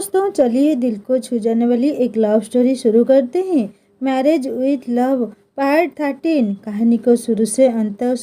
दोस्तों चलिए दिल को छू जाने वाली एक लव स्टोरी शुरू करते हैं। Marriage with love part 13। कहानी को शुरू से अंत तक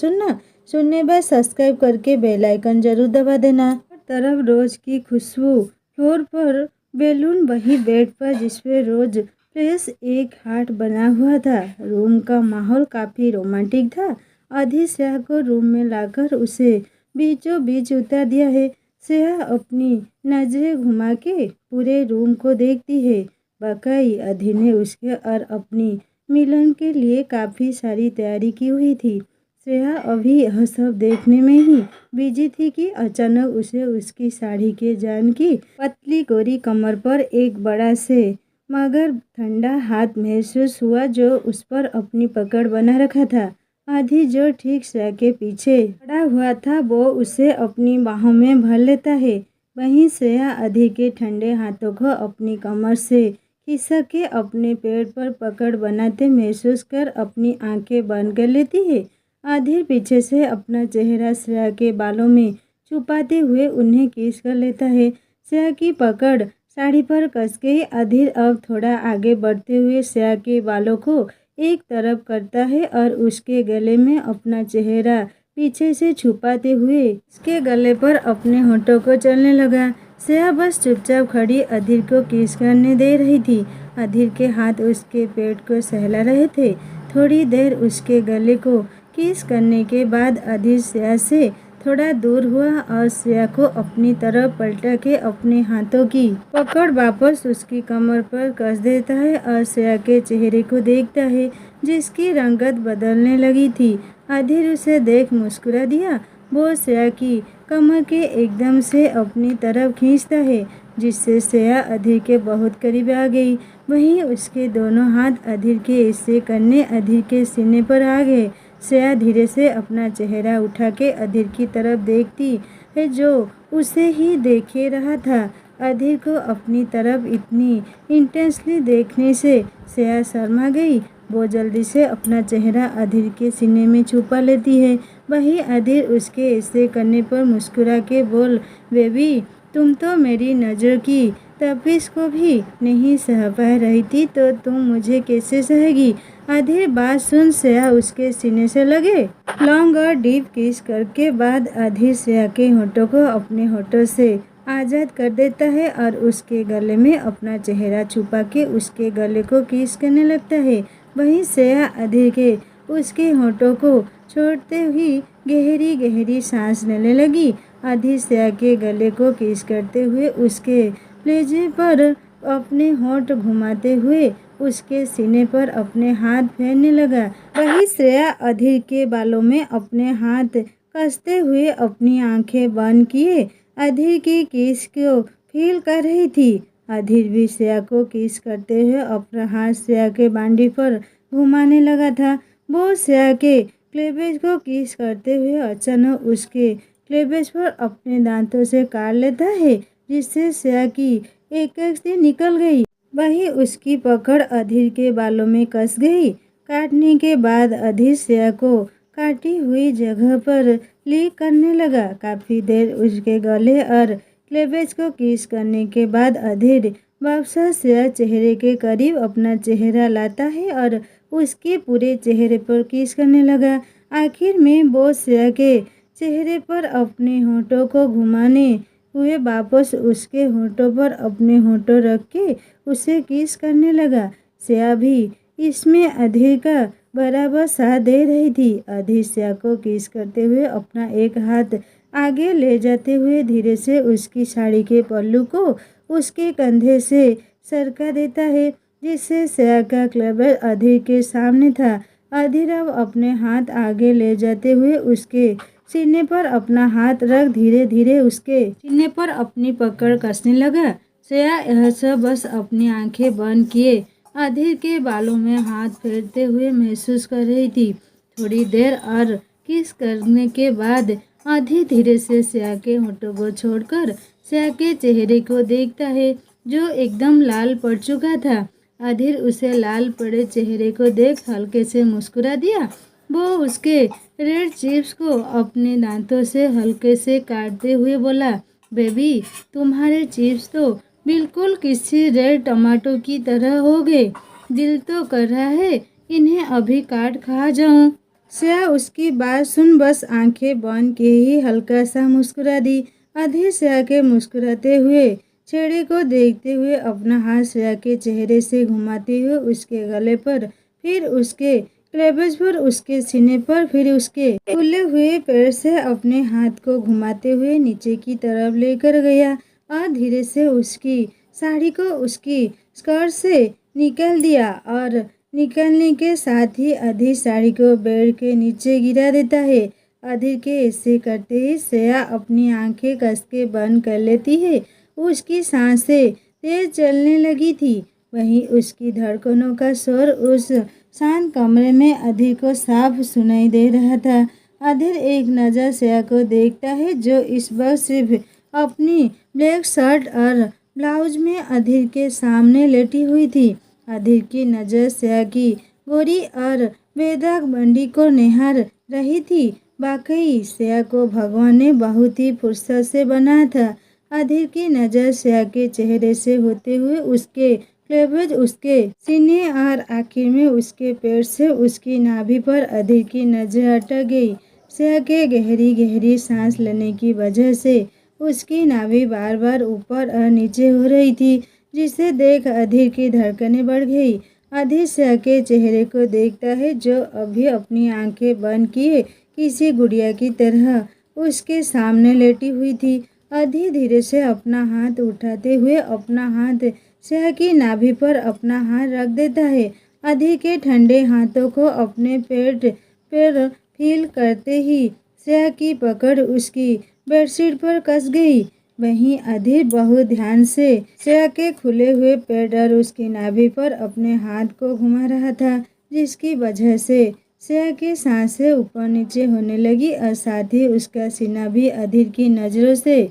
सुनने बाद सब्सक्राइब करके बेल आइकन जरूर दबा देना। तरफ रोज की खुशबू, फ्लोर पर बैलून, वही बेड पर जिसपे रोज फ्रेश एक हार्ट बना हुआ था। रूम का माहौल काफी रोमांटिक था। आधी श्रेया को रूम में लाकर उसे बीचों बीच उतार दिया है। श्रेया अपनी नजरें घुमा के पूरे रूम को देखती है। वाकई अधीर ने उसके और अपनी मिलन के लिए काफ़ी सारी तैयारी की हुई थी। श्रेया अभी यह सब देखने में ही बिजी थी कि अचानक उसे उसकी साड़ी के जान की पतली गोरी कमर पर एक बड़ा से मगर ठंडा हाथ महसूस हुआ जो उस पर अपनी पकड़ बना रखा था। आधी जो ठीक श्रेया के पीछे खड़ा हुआ था वो उसे अपनी बाहों में भर लेता है। वहीं श्रेया आधी के ठंडे हाथों को अपनी कमर से खिसक के अपने पेट पर पकड़ बनाते महसूस कर अपनी आंखें बंद कर लेती है। आधी पीछे से अपना चेहरा श्रेया के बालों में छुपाते हुए उन्हें किस कर लेता है। श्रेया की पकड़ साड़ी पर कस गई। आधी अब थोड़ा आगे बढ़ते हुए श्रेया के बालों को एक तरफ करता है और उसके गले में अपना चेहरा पीछे से छुपाते हुए उसके गले पर अपने होठों को चलने लगा। श्रेया बस चुपचाप खड़ी अधीर को किस करने दे रही थी। अधीर के हाथ उसके पेट को सहला रहे थे। थोड़ी देर उसके गले को किस करने के बाद अधीर श्रेया से थोड़ा दूर हुआ और श्रेया को अपनी तरफ पलटा के अपने हाथों की पकड़ वापस उसकी कमर पर कस देता है और श्रेया के चेहरे को देखता है जिसकी रंगत बदलने लगी थी। अधीर उसे देख मुस्कुरा दिया। वो श्रेया की कमर के एकदम से अपनी तरफ खींचता है जिससे श्रेया अधीर के बहुत करीब आ गई। वहीं उसके दोनों हाथ अधीर के हिस्से करने अधीर के सीने पर आ गए। श्रेया धीरे से अपना चेहरा उठा के अधीर की तरफ देखती है जो उसे ही देखे रहा था। अधीर को अपनी तरफ इतनी इंटेंसली देखने से श्रेया शर्मा गई। वो जल्दी से अपना चेहरा अधीर के सीने में छुपा लेती है। वही अधीर उसके ऐसे करने पर मुस्कुरा के बोल, बेबी तुम तो मेरी नज़र की तपिश को भी नहीं सह पा रही थी तो तुम मुझे कैसे सहेगी। अधीर बात सुन श्रेया उसके सीने से लगे लॉन्ग और डीप किस करके बाद अधीर श्रेया के होठों को अपने होठों से आज़ाद कर देता है और उसके गले में अपना चेहरा छुपा के उसके गले को किस करने लगता है। वहीं श्रेया अधीर के उसके होठों को छोड़ते हुए गहरी गहरी सांस लेने लगी। अधीर श्रेया के गले को किस करते हुए उसके लेजे पर अपने होठ घुमाते हुए उसके सीने पर अपने हाथ फेरने लगा। वही श्रेया अधीर के बालों में अपने हाथ कसते हुए अपनी आंखें बंद किए अधीर की किस को फील कर रही थी। अधीर भी श्रेया को किस करते हुए अपना हाथ श्रेया के बांडी पर घुमाने लगा था। वो श्रेया के क्लेवेज को किस करते हुए अचानक उसके क्लेवेज पर अपने दांतों से काट लेता है जिससे श्रेया की एक से निकल गई। वही उसकी पकड़ अधीर के बालों में कस गई। काटने के बाद अधीर श्रेया को काटी हुई जगह पर लिक करने लगा। काफ़ी देर उसके गले और क्लेवेज को किस करने के बाद अधीर वापस श्रेया चेहरे के करीब अपना चेहरा लाता है और उसके पूरे चेहरे पर किस करने लगा। आखिर में वो श्रेया के चेहरे पर अपने होठों को घुमाने हुए वापस उसके होठों पर अपने होठों रख के उसे किस करने लगा। श्रेया भी इसमें अधीर का बराबर साथ दे रही थी। अधीर श्रेया को किस करते हुए अपना एक हाथ आगे ले जाते हुए धीरे से उसकी साड़ी के पल्लू को उसके कंधे से सरका देता है जिससे श्रेया का क्लेवर अधीर के सामने था। अधीर अब अपने हाथ आगे ले जाते हुए उसके सीने पर अपना हाथ रख धीरे धीरे उसके सीने पर अपनी पकड़ कसने लगा। श्रेया यह सब बस अपनी आंखें बंद किए अधीर के बालों में हाथ फेरते हुए महसूस कर रही थी। थोड़ी देर और किस करने के बाद अधीर धीरे से श्रेया के होठों को छोड़कर श्रेया के चेहरे को देखता है जो एकदम लाल पड़ चुका था। अधीर उसे लाल पड़े चेहरे को देख हल्के से मुस्कुरा दिया। वो उसके रेड चिप्स को अपने दांतों से हल्के से काटते हुए बोला, बेबी तुम्हारे चिप्स तो बिल्कुल किसी रेड टमाटो की तरह हो गए। दिल तो कर रहा है इन्हें अभी काट खा जाऊं। श्रेया उसकी बात सुन बस आंखें बंद किए ही हल्का सा मुस्कुरा दी। अधीर श्रेया के मुस्कुराते हुए चेहरे को देखते हुए अपना हाथ श्रेया के चेहरे से घुमाते हुए उसके गले पर, फिर उसके क्लेवेज पर, उसके सीने पर, फिर उसके फूले हुए पैर से अपने हाथ को घुमाते हुए नीचे की तरफ लेकर गया और धीरे से उसकी साड़ी को उसकी स्कर्ट से निकाल दिया और निकलने के साथ ही अधीर साड़ी को बेड के नीचे गिरा देता है। अधीर के ऐसे करते ही श्रेया अपनी आंखें कस के बंद कर लेती है। उसकी सांसें तेज चलने लगी थी। वहीं उसकी धड़कनों का शोर उस शांत कमरे में अधीर को साफ सुनाई दे रहा था। अधीर एक नज़र श्रेया को देखता है जो इस वक्त सिर्फ अपनी ब्लैक शर्ट और ब्लाउज में अधीर के सामने लेटी हुई थी। अधीर की नज़र श्रेया की गोरी और बेदाग बंडी को निहार रही थी। वाकई श्रेया को भगवान ने बहुत ही फुर्सत से बनाया था। अधीर की नज़र श्रेया के चेहरे से होते हुए उसके क्लेवेज, उसके सीने और आखिर में उसके पैर से उसकी नाभि पर अधीर की नज़र अटक गई। श्रेया के गहरी गहरी सांस लेने की वजह से उसकी नाभि बार बार ऊपर और नीचे हो रही थी, जिसे देख अधीर की धड़कनें बढ़ गई। अधीर श्रेया के चेहरे को देखता है जो अभी अपनी आंखें बंद किए किसी गुड़िया की तरह उसके सामने लेटी हुई थी। अधीर धीरे से अपना हाथ उठाते हुए अपना हाथ श्रेया की नाभि पर अपना हाथ रख देता है। अधीर के ठंडे हाथों को अपने पेट पर फील करते ही श्रेया की पकड़ उसकी बेडशीट पर कस गई। वहीं अधीर बहुत ध्यान से श्रेया के खुले हुए पेट और उसकी नाभि पर अपने हाथ को घुमा रहा था, जिसकी वजह से श्रेया की सांसें ऊपर नीचे होने लगी और साथ ही उसका सीना भी अधीर की नजरों से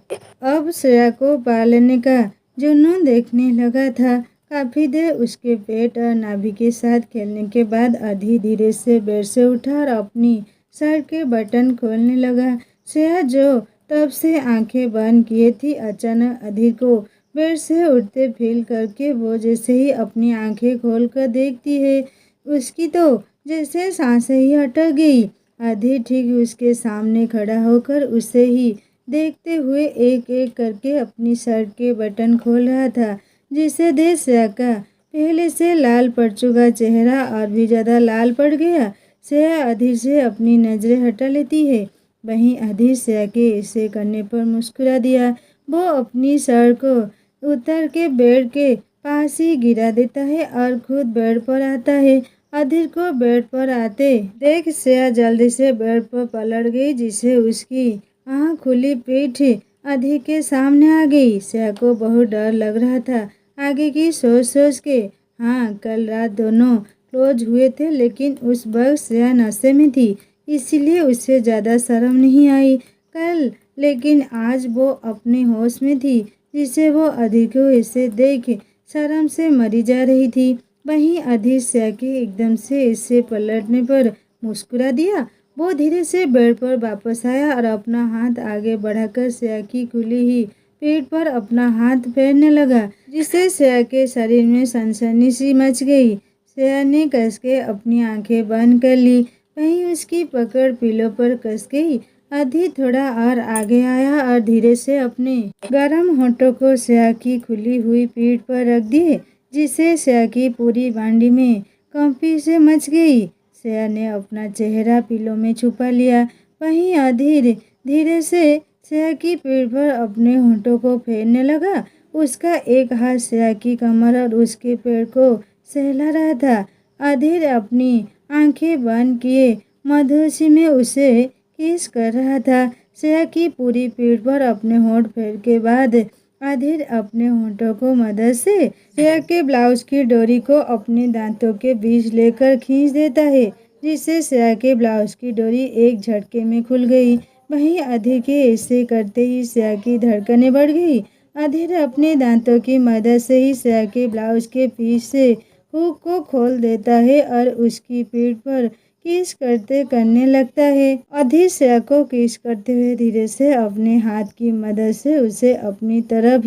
अब श्रेया को पा लेने का जुनून देखने लगा था। काफी देर उसके पेट और नाभि के साथ खेलने के बाद अधीर धीरे से बेड से उठा और अपनी शर्ट के बटन खोलने लगा। श्रेया जो तब से आंखें बंद किए थी, अचानक अधीर को बेड से उठते फील करके वो जैसे ही अपनी आंखें खोल कर देखती है, उसकी तो जैसे सांसें ही अटक गई। अधीर ठीक उसके सामने खड़ा होकर उसे ही देखते हुए एक एक करके अपनी शर्ट के बटन खोल रहा था, जिसे देख श्रेया का पहले से लाल पड़ चुका चेहरा और भी ज़्यादा लाल पड़ गया। श्रेया अधीर से अपनी नज़रें हटा लेती है। वहीं अधीर श्रेया के ऐसे करने पर मुस्कुरा दिया। वो अपनी शर्ट को उतर के बेड के पास ही गिरा देता है और खुद बेड पर आता है। अधीर को बेड पर आते देख श्रेया जल्दी से बेड पर पलट गई, जिसे उसकी आँख खुली पीठ अधीर के सामने आ गई। श्रेया को बहुत डर लग रहा था आगे की सोच सोच के। हाँ, कल रात दोनों क्लोज हुए थे, लेकिन उस वक्त श्रेया नशे में थी, इसीलिए उससे ज़्यादा शर्म नहीं आई कल, लेकिन आज वो अपने होश में थी, जिसे वो अधीर को ऐसे देख शर्म से मरी जा रही थी। वहीं अधीर श्रेया के एकदम से ऐसे पलटने पर मुस्कुरा दिया। वो धीरे से बेड पर वापस आया और अपना हाथ आगे बढ़ाकर श्रेया की खुली ही पेट पर अपना हाथ फेरने लगा, जिससे श्रेया के शरीर में सनसनी सी मच गई। श्रेया ने कस के अपनी आंखें बंद कर ली। वहीं उसकी पकड़ पिलो पर कस गई। अधीर थोड़ा और आगे आया और धीरे से अपने गर्म होठों को श्रेया की खुली हुई पीठ पर रख दिए, जिससे श्रेया की पूरी बांडी में कंपी से मच गई। श्रेया ने अपना चेहरा पिलो में छुपा लिया। वहीं अधीर धीरे से श्रेया की पीठ पर अपने होठों को फेरने लगा। उसका एक हाथ श्रेया की कमर और उसके पैर को सहला रहा था। अधीर अपनी आंखें बंद किए मधुसी में उसे किस कर रहा था। श्रेया की पूरी पीठ पर अपने होंठ फेर के बाद अधीर अपने होंठों को मदद से श्रेया के ब्लाउज की डोरी को अपने दांतों के बीच लेकर खींच देता है, जिससे श्रेया के ब्लाउज की डोरी एक झटके में खुल गई। वहीं अधीर के ऐसे करते ही श्रेया की धड़कनें बढ़ गई। अधीर अपने दांतों की मदद से ही श्रेया के ब्लाउज के पीछ से हुक को खोल देता है और उसकी पीठ पर किस करने लगता है। अधीर श्रेया को किस करते हुए धीरे से अपने हाथ की मदद से उसे अपनी तरफ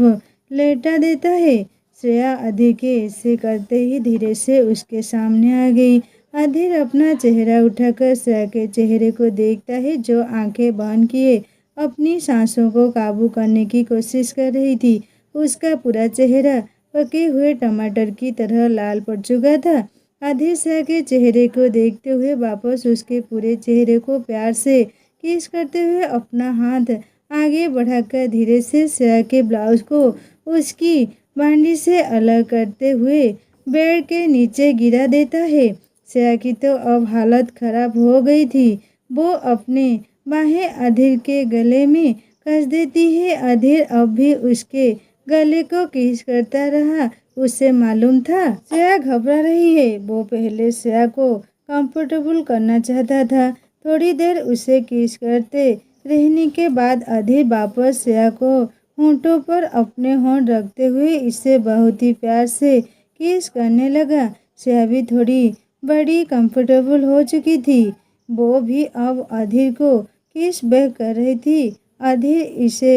लेटा देता है। श्रेया अधीर के ऐसे करते ही धीरे से उसके सामने आ गई। अधीर अपना चेहरा उठाकर श्रेया के चेहरे को देखता है, जो आंखें बंद किए अपनी सांसों को काबू करने की कोशिश कर रही थी। उसका पूरा चेहरा पके हुए टमाटर की तरह लाल पड़ चुका था। अधीर श्रेया के चेहरे को देखते हुए वापस उसके पूरे चेहरे को प्यार से किस करते हुए अपना हाथ आगे बढ़ाकर धीरे से श्रेया के ब्लाउज को उसकी बांडी से अलग करते हुए बेड के नीचे गिरा देता है। श्रेया की तो अब हालत खराब हो गई थी। वो अपने बाहें अधीर के गले में कस देती है। अधीर अब भी उसके गले को किस करता रहा। उसे मालूम था श्रेया घबरा रही है। वो पहले श्रेया को कंफर्टेबल करना चाहता था। थोड़ी देर उसे किस करते रहने के बाद अधीर वापस श्रेया को होंठों पर अपने होंठ रखते हुए इसे बहुत ही प्यार से किस करने लगा। श्रेया भी थोड़ी बड़ी कंफर्टेबल हो चुकी थी। वो भी अब अधीर को किस बैक कर रही थी। अधीर इसे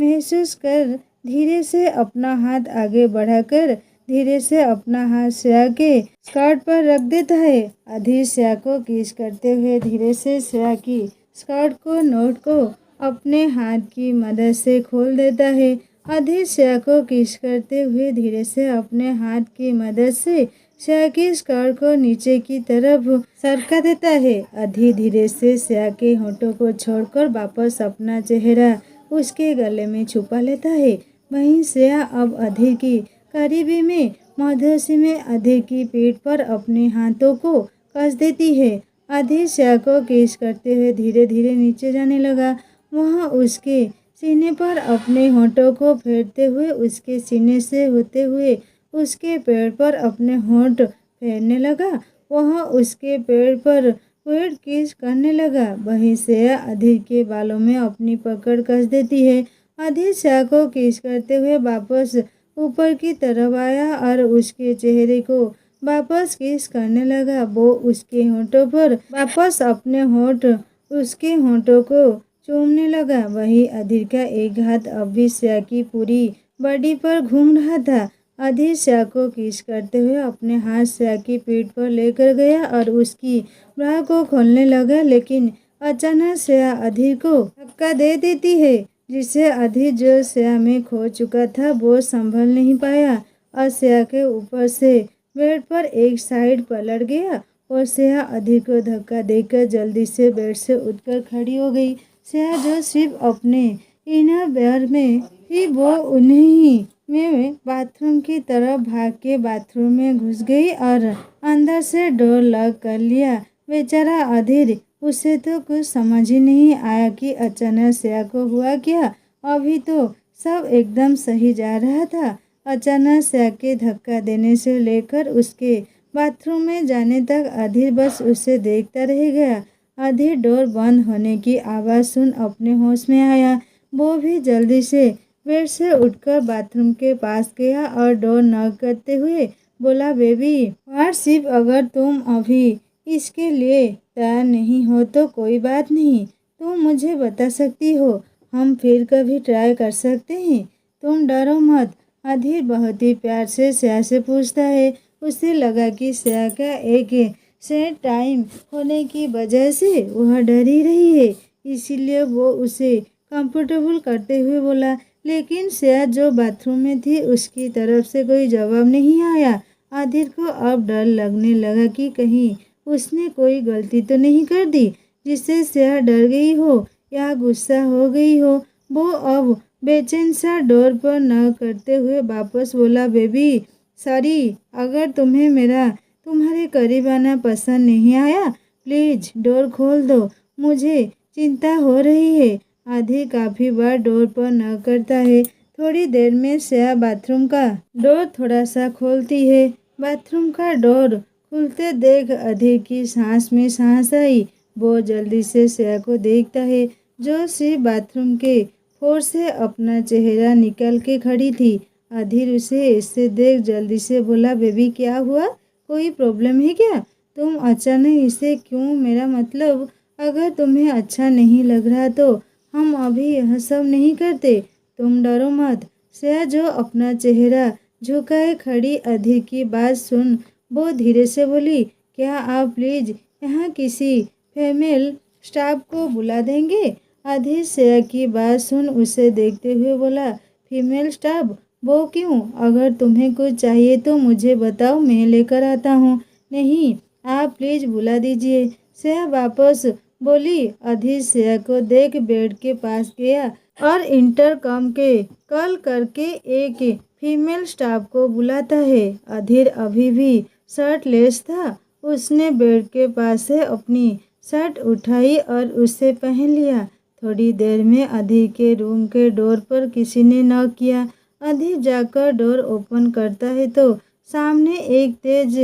महसूस कर धीरे से अपना हाथ आगे बढ़ाकर धीरे से अपना हाथ श्रेया के स्कर्ट पर रख देता है। अधीर श्रेया को किस करते हुए धीरे से श्रेया की स्कर्ट को नोट को अपने हाथ की मदद से खोल देता है। अधीर श्रेया को किस करते हुए धीरे से अपने हाथ की मदद से श्रेया की स्कर्ट को नीचे की तरफ सरका देता है। अधीर धीरे से श्रेया के होंठों को छोड़कर वापस अपना चेहरा उसके गले में छुपा लेता है। वहीं श्रेया अब अधीर की करीबी में मधोसी में अधीर की पीठ पर अपने हाथों को कस देती है। अधीर श्रेया को किस करते हुए धीरे धीरे नीचे जाने लगा। वहाँ उसके सीने पर अपने होंठों को फेरते हुए उसके सीने से होते हुए उसके पैर पर अपने होंठ फेरने लगा। वहाँ उसके पैर पर पैर किस करने लगा। वहीं श्रेया अधीर के बालों में अपनी पकड़ कस देती है। अधीर श्रेया को किस करते हुए वापस ऊपर की तरफ आया और उसके चेहरे को वापस किस करने लगा। वो उसके होंठों पर वापस अपने होंठ उसके होंठों को चूमने लगा। वहीं अधीर का एक हाथ अब भी श्रेया की पूरी बॉडी पर घूम रहा था। अधीर श्रेया को किस करते हुए अपने हाथ श्रेया की पीठ पर लेकर गया और उसकी ब्रा को खोलने लगा, लेकिन अचानक श्रेया अधीर को धक्का दे देती है, जिसे अधीर जो श्रेया में खो चुका था वो संभल नहीं पाया और श्रेया के ऊपर से बेड पर एक साइड पलट गया और श्रेया अधीर को धक्का देकर जल्दी से बेड से उठकर खड़ी हो गई। श्रेया जो सिर्फ अपने इनर वेयर में थी वो उन्हीं में बाथरूम की तरफ भाग के बाथरूम में घुस गई और अंदर से डोर लॉक कर लिया। बेचारा अधीर, उसे तो कुछ समझ ही नहीं आया कि अचानक श्रेया को हुआ क्या। अभी तो सब एकदम सही जा रहा था। अचानक श्रेया के धक्का देने से लेकर उसके बाथरूम में जाने तक अधीर बस उसे देखता रह गया। अधीर डोर बंद होने की आवाज़ सुन अपने होश में आया। वो भी जल्दी से बेड से उठकर बाथरूम के पास गया और डोर नॉक करते हुए बोला, बेबी व्हाट्सएप, अगर तुम अभी इसके लिए तैयार नहीं हो तो कोई बात नहीं, तुम मुझे बता सकती हो, हम फिर कभी ट्राई कर सकते हैं, तुम डरो मत। अधीर बहुत ही प्यार से श्रेया से पूछता है। उसे लगा कि श्रेया का एक सेट टाइम होने की वजह से वह डरी रही है, इसीलिए वो उसे कंफर्टेबल करते हुए बोला। लेकिन श्रेया जो बाथरूम में थी उसकी तरफ से कोई जवाब नहीं आया। अधीर को अब डर लगने लगा कि कहीं उसने कोई गलती तो नहीं कर दी जिससे श्रेया डर गई हो या गुस्सा हो गई हो। वो अब बेचैन सा डोर पर न करते हुए वापस बोला, बेबी सॉरी, अगर तुम्हें मेरा तुम्हारे करीब आना पसंद नहीं आया प्लीज़ डोर खोल दो, मुझे चिंता हो रही है। अधीर काफ़ी बार डोर पर न करता है। थोड़ी देर में श्रेया बाथरूम का डोर थोड़ा सा खोलती है। बाथरूम का डोर खुलते देख अधीर की सांस में सांस आई। वो जल्दी से श्रेया को देखता है, जो सिर्फ बाथरूम के फोर से अपना चेहरा निकाल के खड़ी थी। अधीर उसे ऐसे देख जल्दी से बोला, बेबी क्या हुआ, कोई प्रॉब्लम है क्या, तुम अचानक इसे क्यों, मेरा मतलब अगर तुम्हें अच्छा नहीं लग रहा तो हम अभी यह सब नहीं करते, तुम डरो मत। श्रेया जो अपना चेहरा झुकाए खड़ी अधीर की बात सुन वो धीरे से बोली, क्या आप प्लीज यहाँ किसी फीमेल स्टाफ को बुला देंगे? अधीर श्रेया की बात सुन उसे देखते हुए बोला, फीमेल स्टाफ? वो क्यों? अगर तुम्हें कुछ चाहिए तो मुझे बताओ, मैं लेकर आता हूँ। नहीं, आप प्लीज बुला दीजिए, श्रेया वापस बोली। अधीर श्रेया को देख बेड के पास गया और इंटरकॉम के कॉल करके एक फीमेल स्टाफ को बुलाता है। अधीर अभी भी शर्टलेस था। उसने बेड के पास से अपनी शर्ट उठाई और उसे पहन लिया। थोड़ी देर में अधीर के रूम के डोर पर किसी ने नॉक किया। अधीर जाकर डोर ओपन करता है तो सामने एक तेज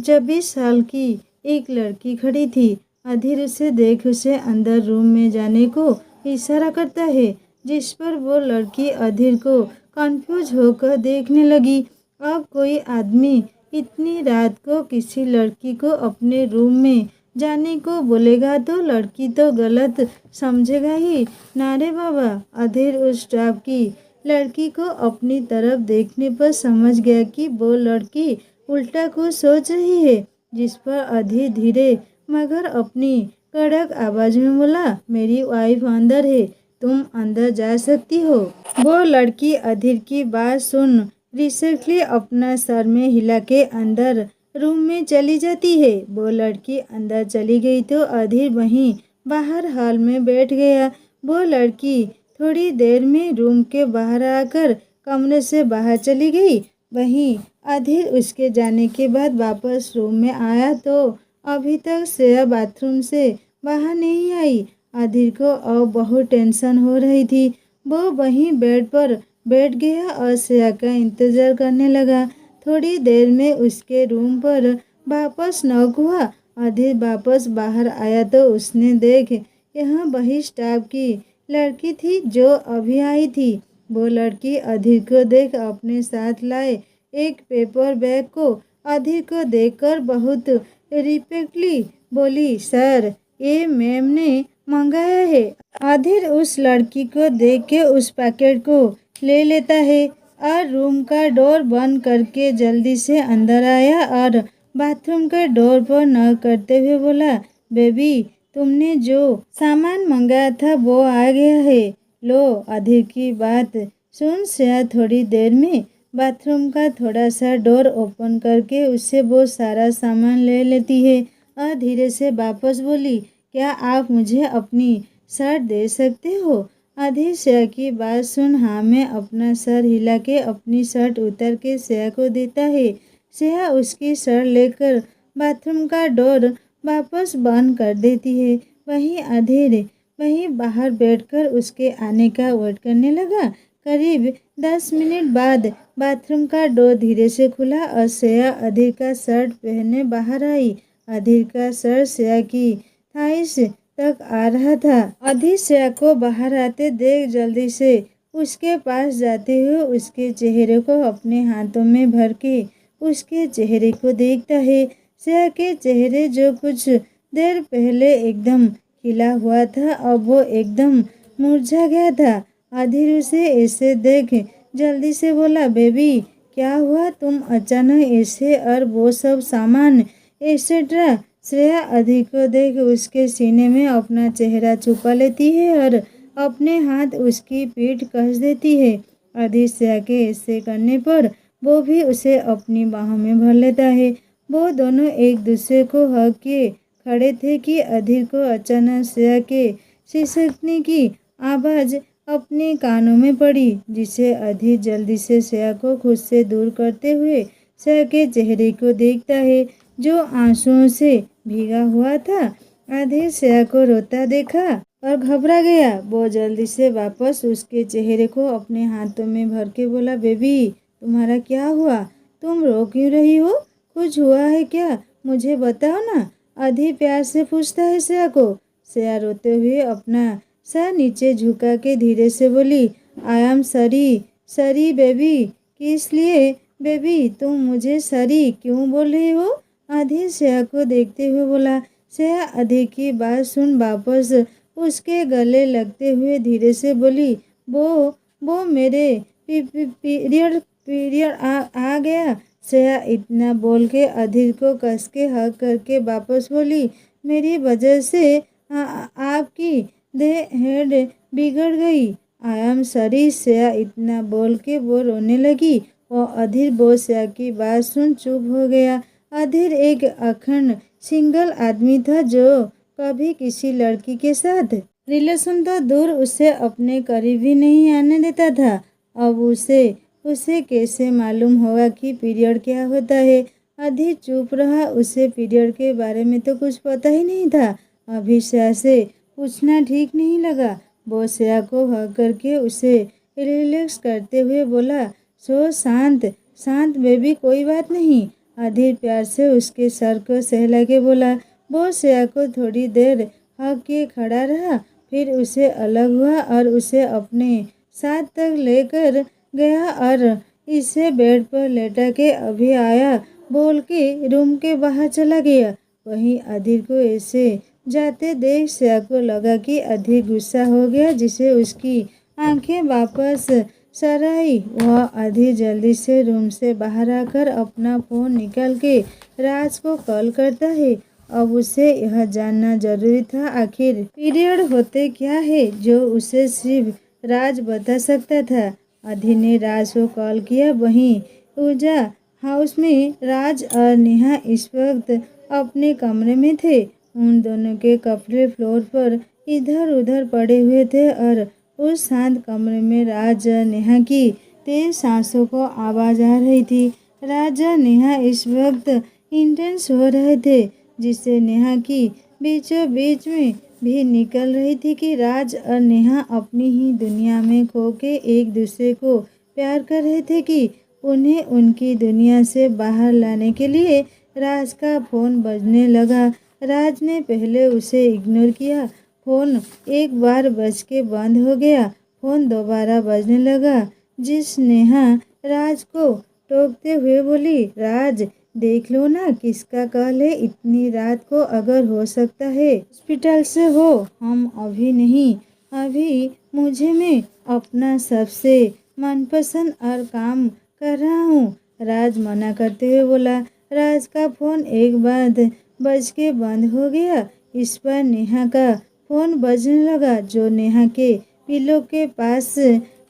26 साल की एक लड़की खड़ी थी। अधीर उसे देख उसे अंदर रूम में जाने को इशारा करता है, जिस पर वो लड़की अधीर को कंफ्यूज होकर देखने लगी। अब कोई आदमी इतनी रात को किसी लड़की को अपने रूम में जाने को बोलेगा तो लड़की तो गलत समझेगा ही ना रे बाबा। अधीर उस स्टाफ की लड़की को अपनी तरफ देखने पर समझ गया कि वो लड़की उल्टा कुछ सोच रही है, जिस पर अधीर धीरे मगर अपनी कड़क आवाज में बोला, मेरी वाइफ अंदर है, तुम अंदर जा सकती हो। वो लड़की अधीर की बात सुन रिसेंटली अपना सर में हिला के अंदर रूम में चली जाती है। वो लड़की अंदर चली गई तो अधीर वहीं बाहर हॉल में बैठ गया। वो लड़की थोड़ी देर में रूम के बाहर आकर कमरे से बाहर चली गई। वहीं अधीर उसके जाने के बाद वापस रूम में आया तो अभी तक श्रेया बाथरूम से बाहर नहीं आई। अधीर को अब बहुत टेंशन हो रही थी। वो वहीं बेड पर बैठ गया और श्रेया का इंतजार करने लगा। थोड़ी देर में उसके रूम पर वापस नॉक हुआ। अधीर वापस बाहर आया तो उसने देख यहाँ वही स्टाफ की लड़की थी जो अभी आई थी। वो लड़की अधीर को देख अपने साथ लाए एक पेपर बैग को अधीर को देखकर बहुत रिस्पेक्टली बोली, सर ये मैम ने मंगाया है। अधीर उस लड़की को देख के उस पैकेट को ले लेता है और रूम का डोर बंद करके जल्दी से अंदर आया और बाथरूम के डोर पर नॉक करते हुए बोला, बेबी तुमने जो सामान मंगाया था वो आ गया है, लो। अधीर की बात सुन श्रेया थोड़ी देर में बाथरूम का थोड़ा सा डोर ओपन करके उससे वो सारा सामान ले लेती है और धीरे से वापस बोली, क्या आप मुझे अपनी शर्ट दे सकते हो? अधीर श्रेया की बात सुन हाँ में अपना सर हिला के अपनी शर्ट उतार के श्रेया को देता है। श्रेया उसकी शर्ट लेकर बाथरूम का डोर वापस बंद कर देती है। वहीं अधीर वहीं बाहर बैठकर उसके आने का वेट करने लगा। करीब 10 मिनट बाद बाथरूम का डोर धीरे से खुला और श्रेया अधीर का शर्ट पहने बाहर आई। अधीर का शर्ट श्रेया की थाइस तक आ रहा था। अधीर श्रेया को बाहर आते देख जल्दी से उसके पास जाते हुए उसके चेहरे को अपने हाथों में भर के उसके चेहरे को देखता है। श्रेया के चेहरे जो कुछ देर पहले एकदम खिला हुआ था अब वो एकदम मुरझा गया था। अधीर उसे ऐसे देख जल्दी से बोला, बेबी क्या हुआ, तुम अचानक ऐसे और वो सब सामान एक्सेट्रा। श्रेया अधीर को देख उसके सीने में अपना चेहरा छुपा लेती है और अपने हाथ उसकी पीठ कस देती है। अधीर श्रेया के ऐसे करने पर वो भी उसे अपनी बाहों में भर लेता है। वो दोनों एक दूसरे को हग के खड़े थे कि अधीर को अचानक श्रेया के सिसकने की आवाज़ अपने कानों में पड़ी, जिसे अधीर जल्दी से श्रेया को खुद से दूर करते हुए श्रेया के चेहरे को देखता है जो आंसुओं से भीगा हुआ था। अधीर श्रेया को रोता देखा और घबरा गया। वो जल्दी से वापस उसके चेहरे को अपने हाथों में भर के बोला, बेबी तुम्हारा क्या हुआ, तुम रो क्यों रही हो, कुछ हुआ है क्या, मुझे बताओ ना। अधीर प्यार से पूछता है श्रेया को। श्रेया रोते हुए अपना सर नीचे झुका के धीरे से बोली, आई एम सॉरी बेबी। किस लिए बेबी, तुम मुझे सॉरी क्यों बोल रही हो? अधीर श्रेया को देखते हुए बोला। श्रेया अधीर की बात सुन वापस उसके गले लगते हुए धीरे से बोली, वो मेरे पीरियड पीरियड आ गया। श्रेया इतना बोल के अधीर को कस के हक करके वापस बोली, मेरी वजह से आपकी दे हेड बिगड़ गई। I am sorry. श्रेया इतना बोल के वो रोने लगी और अधीर वो श्रेया की बात सुन चुप हो गया। अधीर एक अखंड सिंगल आदमी था जो कभी किसी लड़की के साथ रिलेशन तो दूर उसे अपने करीब भी नहीं आने देता था। अब उसे उसे कैसे मालूम होगा कि पीरियड क्या होता है। अधीर चुप रहा। उसे पीरियड के बारे में तो कुछ पता ही नहीं था। अभी श्रेया से पूछना ठीक नहीं लगा। वो श्रेया को हक करके उसे रिलैक्स करते हुए बोला, सो शांत शांत बेबी, कोई बात नहीं। अधीर प्यार से उसके सर को सहला के बोला। वो श्रेया को थोड़ी देर हक के खड़ा रहा, फिर उसे अलग हुआ और उसे अपने साथ तक लेकर गया और इसे बेड पर लेटा के अभी आया बोल के रूम के बाहर चला गया। वहीं अधीर को ऐसे जाते देख श्रेया को लगा कि अधीर गुस्सा हो गया, जिसे उसकी आंखें वापस सराई। वह अधीर जल्दी से रूम से बाहर आकर अपना फ़ोन निकाल के राज को कॉल करता है। अब उसे यह जानना जरूरी था आखिर पीरियड होते क्या है, जो उसे सिर्फ राज बता सकता था। अधीर ने राज को कॉल किया। वहीं पूजा हाउस में राज और नेहा इस वक्त अपने कमरे में थे। उन दोनों के कपड़े फ्लोर पर इधर उधर पड़े हुए थे और उस शांत कमरे में राज और नेहा की तेज सांसों को आवाज आ रही थी। राज और नेहा इस वक्त इंटेंस हो रहे थे, जिससे नेहा की बीचों बीच में भी निकल रही थी कि राज और नेहा अपनी ही दुनिया में खो के एक दूसरे को प्यार कर रहे थे कि उन्हें उनकी दुनिया से बाहर लाने के लिए राज का फ़ोन बजने लगा। राज ने पहले उसे इग्नोर किया। फ़ोन एक बार बज के बंद हो गया। फ़ोन दोबारा बजने लगा, जिस नेहा राज को टोकते हुए बोली, राज देख लो ना किसका कॉल है इतनी रात को, अगर हो सकता है हॉस्पिटल से हो। हम अभी नहीं, अभी मुझे मैं अपना सबसे मनपसंद और काम कर रहा हूँ। राज मना करते हुए बोला। राज का फ़ोन एक बार बज के बंद हो गया। इस पर नेहा का फ़ोन बजने लगा, जो नेहा के पिलो के पास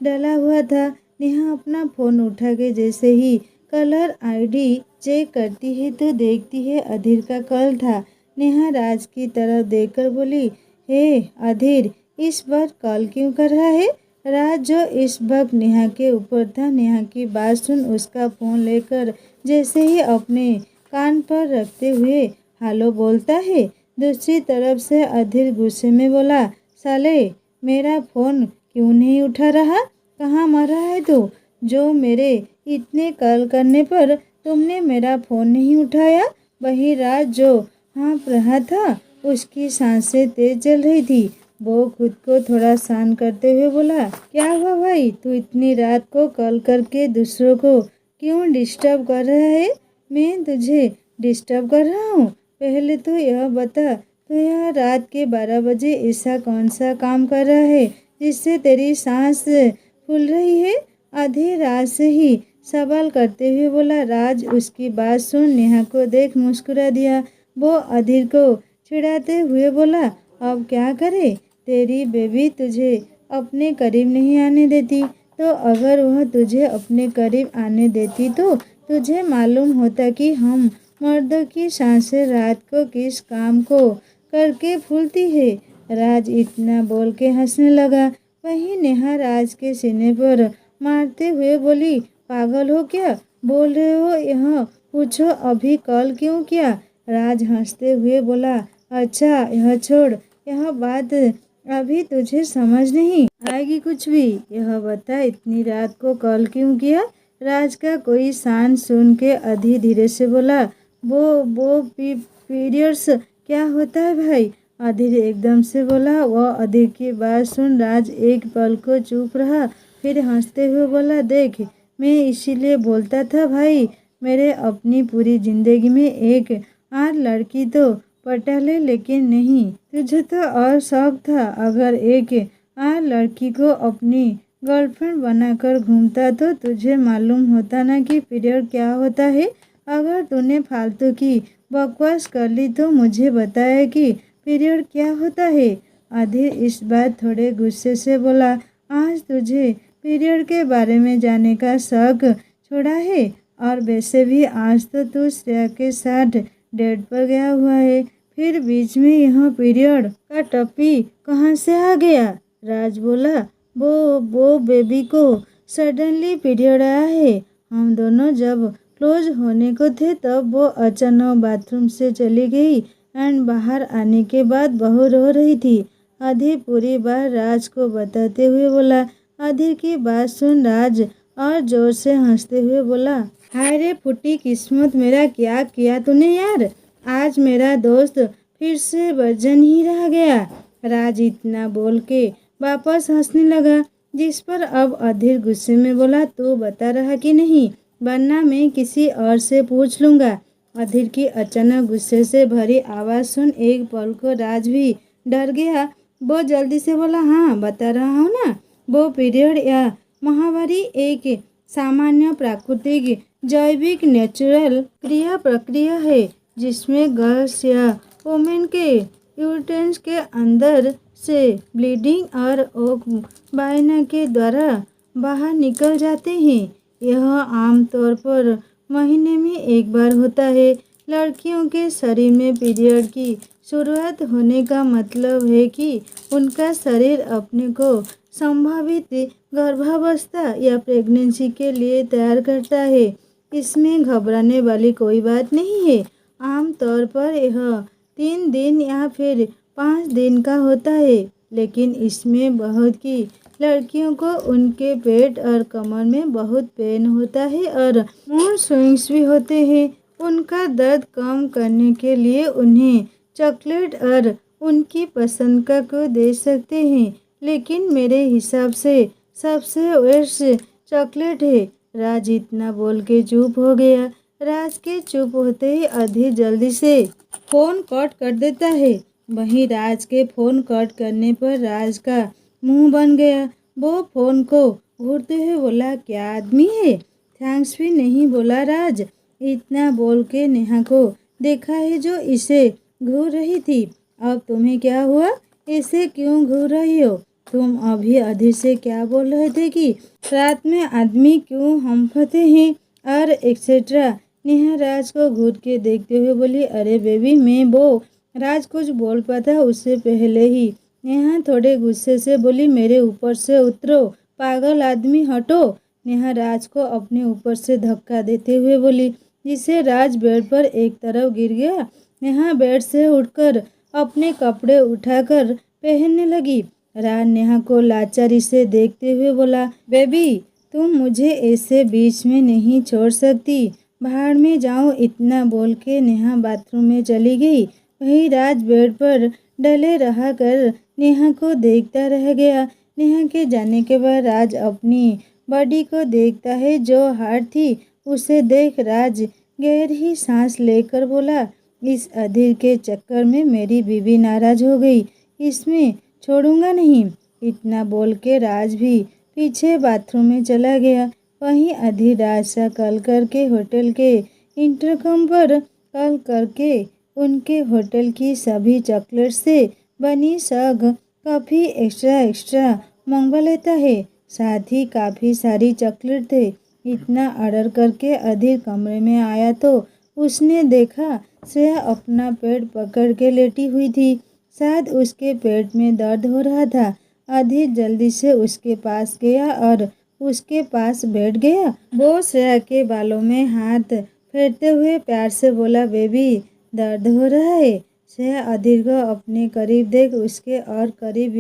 डला हुआ था। नेहा अपना फ़ोन उठा के जैसे ही कलर आईडी चेक करती है तो देखती है अधीर का कॉल था। नेहा राज की तरफ देखकर बोली, हे अधीर, इस बार कॉल क्यों कर रहा है? राज जो इस वक्त नेहा के ऊपर था, नेहा की बात सुन उसका फ़ोन लेकर जैसे ही अपने कान पर रखते हुए हेलो बोलता है। दूसरी तरफ से अधीर गुस्से में बोला, साले मेरा फ़ोन क्यों नहीं उठा रहा? कहाँ मर रहा है तू, जो मेरे इतने कॉल करने पर तुमने मेरा फ़ोन नहीं उठाया? वहीं राज जो हाँफ रहा था, उसकी सांसें तेज चल रही थी। वो खुद को थोड़ा शांत करते हुए बोला, क्या हुआ भाई, तू इतनी रात को कॉल करके दूसरों को क्यों डिस्टर्ब कर रहा है? मैं तुझे डिस्टर्ब कर रहा हूँ? पहले तो यह बता, तो यह रात के 12 बजे ऐसा कौन सा काम कर रहा है जिससे तेरी सांस फूल रही है? अधीर राज से ही सवाल करते हुए बोला। राज उसकी बात सुन नेहा को देख मुस्कुरा दिया। वो अधीर को चिढ़ाते हुए बोला, अब क्या करे, तेरी बेबी तुझे अपने करीब नहीं आने देती, तो अगर वह तुझे अपने करीब आने देती तो तुझे मालूम होता कि हम मर्दों की सांसें रात को किस काम को करके फूलती है। राज इतना बोल के हंसने लगा। वहीं नेहा राज के सीने पर मारते हुए बोली, पागल हो क्या बोल रहे हो, यह पूछो अभी कॉल क्यों किया? राज हंसते हुए बोला, अच्छा यह छोड़, यह बात अभी तुझे समझ नहीं आएगी कुछ भी। यह बता इतनी रात को कॉल क्यों किया? राज का कोई शान सुन के अधीर धीरे से बोला, वो पीरियड्स क्या होता है भाई? अधीर एकदम से बोला। वह अधीर की बात सुन राज एक पल को चुप रहा, फिर हंसते हुए बोला, देख मैं इसीलिए बोलता था भाई, मेरे अपनी पूरी जिंदगी में एक और लड़की तो पटा ले, लेकिन नहीं, तुझे तो और शौक था अगर एक और लड़की को अपनी गर्लफ्रेंड बनाकर घूमता तो तुझे मालूम होता ना कि पीरियड क्या होता है। अगर तूने फालतू की बकवास कर ली तो मुझे बताया कि पीरियड क्या होता है। अधीर इस बार थोड़े गुस्से से बोला, आज तुझे पीरियड के बारे में जानने का शौक छोड़ा है, और वैसे भी आज तो तू श्रेया के साथ डेट पर गया हुआ है, फिर बीच में यह पीरियड का टप्पी कहाँ से आ गया। राज बोला, वो बेबी को सडनली पीरियड आया है। हम दोनों जब क्लोज होने को थे तब वो अचानक बाथरूम से चली गई एंड बाहर आने के बाद बहू रो रही थी। अधीर पूरी बात राज को बताते हुए बोला। अधीर की बात सुन राज और जोर से हंसते हुए बोला, हाय रे फुटी किस्मत, मेरा क्या किया तूने यार। आज मेरा दोस्त फिर से वर्जन ही रह गया। राज इतना बोल के वापस हंसने लगा, जिस पर अब अधीर गुस्से में बोला, तू बता रहा कि नहीं, वरना मैं किसी और से पूछ लूँगा। अधीर की अचानक गुस्से से भरी आवाज़ सुन एक पल को राज भी डर गया। वो जल्दी से बोला, हाँ बता रहा हूँ ना, वो पीरियड या महावारी एक सामान्य प्राकृतिक जैविक नेचुरल प्रक्रिया है, जिसमें गर्ल्स या वोमेन के यूटेंस के अंदर से ब्लीडिंग और ओक वाहिनी के द्वारा बाहर निकल जाते हैं। यह आमतौर पर महीने में एक बार होता है। लड़कियों के शरीर में पीरियड की शुरुआत होने का मतलब है कि उनका शरीर अपने को संभावित गर्भावस्था या प्रेगनेंसी के लिए तैयार करता है। इसमें घबराने वाली कोई बात नहीं है। आमतौर पर यह 3 दिन या फिर 5 दिन का होता है, लेकिन इसमें बहुत की लड़कियों को उनके पेट और कमर में बहुत पेन होता है और मूड स्विंग्स भी होते हैं। उनका दर्द कम करने के लिए उन्हें चॉकलेट और उनकी पसंद का को दे सकते हैं, लेकिन मेरे हिसाब से सबसे वर्स्ट चॉकलेट है। राज इतना बोल के चुप हो गया। राज के चुप होते ही अधीर जल्दी से फोन कट कर देता है। वहीं राज के फोन कट करने पर राज का मुंह बन गया। वो फोन को घूरते हुए बोला, क्या आदमी है, थैंक्स भी नहीं बोला। राज इतना बोल के नेहा को देखा है जो इसे घूर रही थी। अब तुम्हें क्या हुआ, ऐसे क्यों घूर रही हो? तुम अभी अधीर से क्या बोल रहे थे कि रात में आदमी क्यों हम्फते हैं और एक्सेट्रा। नेहा राज को घूर के देखते हुए बोली, अरे बेबी मैं वो। राज कुछ बोल पाता उससे पहले ही नेहा थोड़े गुस्से से बोली, मेरे ऊपर से उतरो पागल आदमी, हटो। नेहा राज को अपने ऊपर से धक्का देते हुए बोली, जिससे राज बेड पर एक तरफ गिर गया। नेहा बेड से उठकर अपने कपड़े उठाकर पहनने लगी। राज नेहा को लाचारी से देखते हुए बोला, बेबी तुम मुझे ऐसे बीच में नहीं छोड़ सकती, बाहर में जाओ। इतना बोल के नेहा बाथरूम में चली गई। वहीं राज बेड पर डले रहा कर नेहा को देखता रह गया। नेहा के जाने के बाद राज अपनी बॉडी को देखता है जो हार्ड थी। उसे देख राज गहरी सांस लेकर बोला, इस अधीर के चक्कर में मेरी बीवी नाराज हो गई, इसमें छोड़ूंगा नहीं। इतना बोल के राज भी पीछे बाथरूम में चला गया। वहीं अधीर राज से कॉल करके होटल के इंटरकॉम पर कॉल करके उनके होटल की सभी चॉकलेट से बनी सग काफ़ी एक्स्ट्रा मंगवा लेता है। साथ ही काफ़ी सारी चॉकलेट थे। इतना ऑर्डर करके अधीर कमरे में आया तो उसने देखा श्रेया अपना पेट पकड़ के लेटी हुई थी। शायद उसके पेट में दर्द हो रहा था। अधीर जल्दी से उसके पास गया और उसके पास बैठ गया। वो श्रेया के बालों में हाथ फेरते हुए प्यार से बोला, बेबी दर्द हो रहा है। श्रेया अधीर को अपने करीब देख उसके और करीब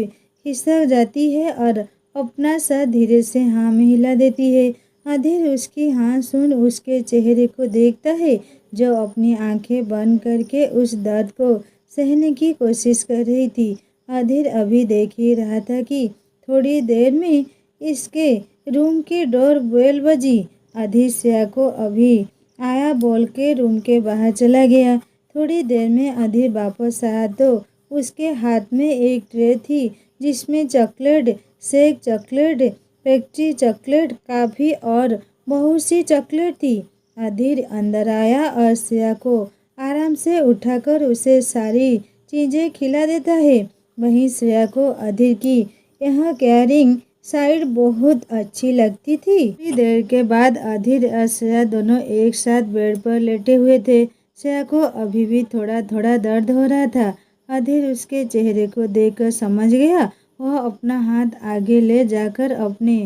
खिसक जाती है और अपना सर धीरे से हाँ में हिला देती है। अधीर उसकी हाँ सुन उसके चेहरे को देखता है जो अपनी आंखें बंद करके उस दर्द को सहने की कोशिश कर रही थी। अधीर अभी देख ही रहा था कि थोड़ी देर में इसके रूम की डोर बेल बजी। अधीर श्रेया को अभी आया बोल के रूम के बाहर चला गया। थोड़ी देर में अधीर वापस आया तो उसके हाथ में एक ट्रे थी जिसमें chocolate shake, chocolate factory chocolate, काफ़ी और बहुत सी चॉकलेट थी। अधीर अंदर आया और श्रेया को आराम से उठाकर उसे सारी चीज़ें खिला देता है। वहीं श्रेया को अधीर की यह केयरिंग साइड बहुत अच्छी लगती थी। थोड़ी देर के बाद अधीर और श्रेया दोनों एक साथ बेड पर लेटे हुए थे। श्रेया को अभी भी थोड़ा थोड़ा दर्द हो रहा था। अधीर उसके चेहरे को देखकर समझ गया। वह अपना हाथ आगे ले जाकर अपने